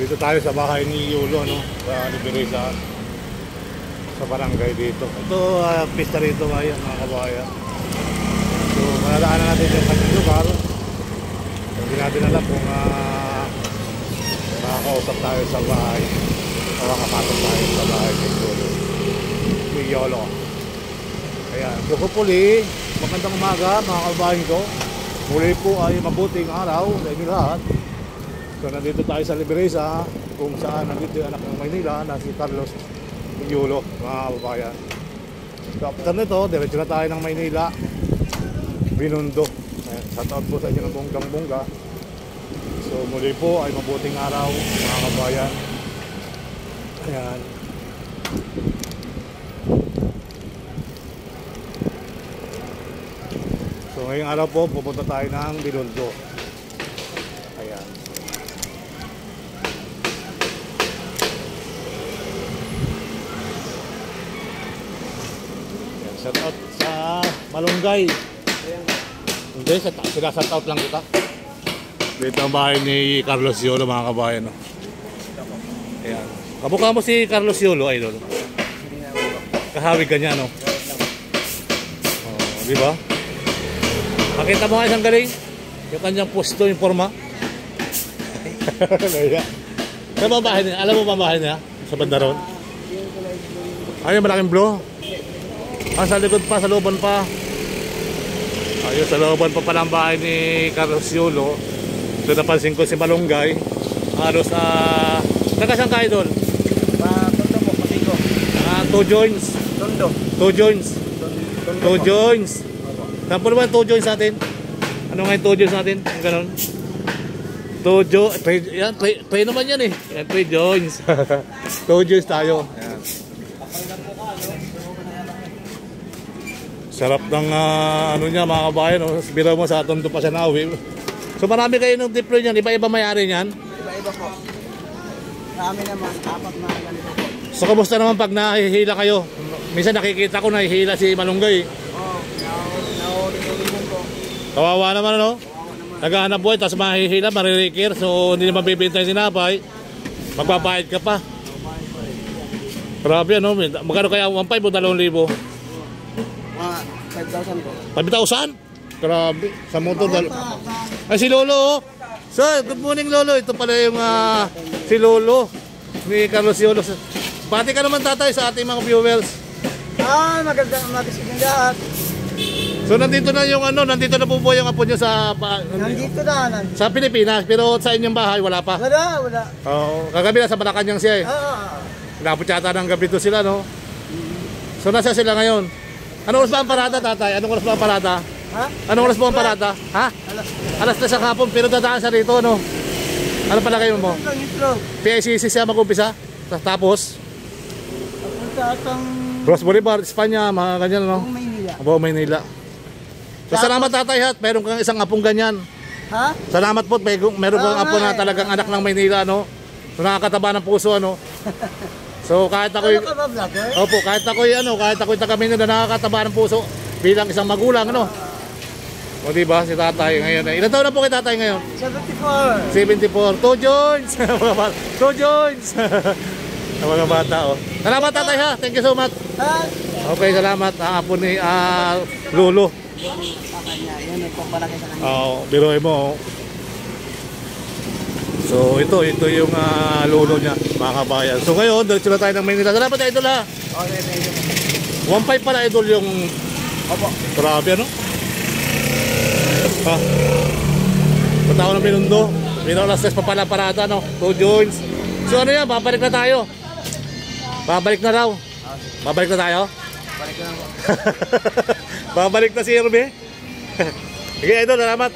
Dito tayo sa bahay ni Yulo, no? Sa Liberisa, sa barangay dito. Ito, pista rito ngayon, mga kabayan. So, malalaanan natin yung kanyang lugar. So, hindi natin alam kung makakausap tayo sa bahay o makakapasok tayo sa bahay ni Yulo. Ni Yolo. Ayan. So, hopefully, magandang umaga, mga kabayan ko. Muli po ay mabuting araw sa inyo lahat. So nandito tayo sa Liberisa, kung saan nandito yung anak ng Maynila na si Carlos Yulo, mga kababayan. So after nito, diretso na tayo ng Maynila, Binondo. Shoutout po sa inyo ng bonggang-bongga. So muli po ay mabuting araw, mga kababayan. Ayan. So ngayong araw po, pupunta tayo ng Binondo. Ayan. Shout out sa Malunggay. Hindi, sila shout out lang kita. Dito ang bahay ni Carlos Yulo, mga kabayan, no? Ayan. Kamukha mo si Carlos Yulo, idol. Kahawig ka niya, no? Oh, di ba? Makita mo nga isang galing. Yung kanyang posto, yung forma. Saan ba bahay niya? Alam mo ba bahay niya? Sa Bandaron? Ayun, malaking blow. Sa likod pa, sa looban pa. Ayun, sa looban pa pala ang bahay ni Carlos Yulo. So napansin ko si Malunggay. Halos taga-saan ka, idol? Tondo po, Pasigo. 2 joints. Tondo. 2 joints. 2 joints. Saan po naman 2 joints natin? Ano nga yung 2 joints natin? Yung ganon. 2 joints. Yan, 3 naman yan eh. Yan, 3 joints. 2 joints tayo. Yan. Sarap ng ano niya, mga kabayan, no? Biro mo sa Tondo pa siya nauwi. So marami kayo ng deploy niyan, iba-iba may-ari niyan? Iba-iba po. Marami naman, 4 na ganito po. So kamusta naman pag nahihila kayo? Minsan nakikita ko nahihila si Malunggay. Oo, naulit po. Kawawa naman, ano? Naghahanap buhay, tapos mahihila, maririkir. So hindi naman bibenta yung sinapay. Magbabayad ka pa. Grabe, ano? Magkano kaya 1,500 o 2,000? 5,000 po. 5,000? Grabe. Sa motor. Ay, si Lolo, oh. Sir, good morning, Lolo. Ito pala yung si Lolo ni Carlos Yulo. Pati ka naman, tatay, sa ating mga viewers. Magandang umaga sa inyo lahat. So nandito na yung nandito na po po yung apo nyo sa Nandito na. sa Pilipinas, pero sa inyong bahay wala pa. Wala. Oo, kagabi na sa Malacanang siya eh. Napot yata ng gabi to sila, no? So nasa sila ngayon. Anong oras ba ang parada, tatay? Anong oras ba ang parada? Ha? Anong oras ba ang parada? Ha? Alas 3 sa hapon, pero dadaan sa rito, no? Ano pala kayo mo? PICC siya mag-umpisa? Tapos? Papunta atang Cross Boulevard, Espanya, mga ganyan, no? Maynila. Buong Maynila. So salamat, tatay, hat. Meron kang isang apong ganyan. Ha? Salamat po, meron kang apo na talagang anak ng Maynila, no? So nakakataba ng puso, ano? So kahit ako'y Ano ka ba, vlogger? Opo, kahit ako'y taga Maynila, nakakataba ng puso bilang isang magulang, ano? O diba, si tatay ngayon. Ilan taon na po kay tatay ngayon? 74. 74. 2 joints. 2 joints. Ang mga bata, oh. Salamat, tatay, ha. Thank you so much. Okay, salamat. Ang apo ni Lolo. Yan, may kumpara kayo sa kanya. Oo, biroy mo, oh. So ito yung lolo niya, mga kabayan. So ngayon, diretso na tayo ng Maynila. Salamat, idol, ha. Okay, thank you. 1,500 pala, idol, yung Opo. grabe, ano? Ha? Punta ako ng Binondo. Binondo, alas 3 pa pala parada, no? 2 joints. So ano yan, babalik na tayo. Babalik na raw. Babalik na tayo? Balik na po. Babalik na si Irby. Sige, idol, salamat.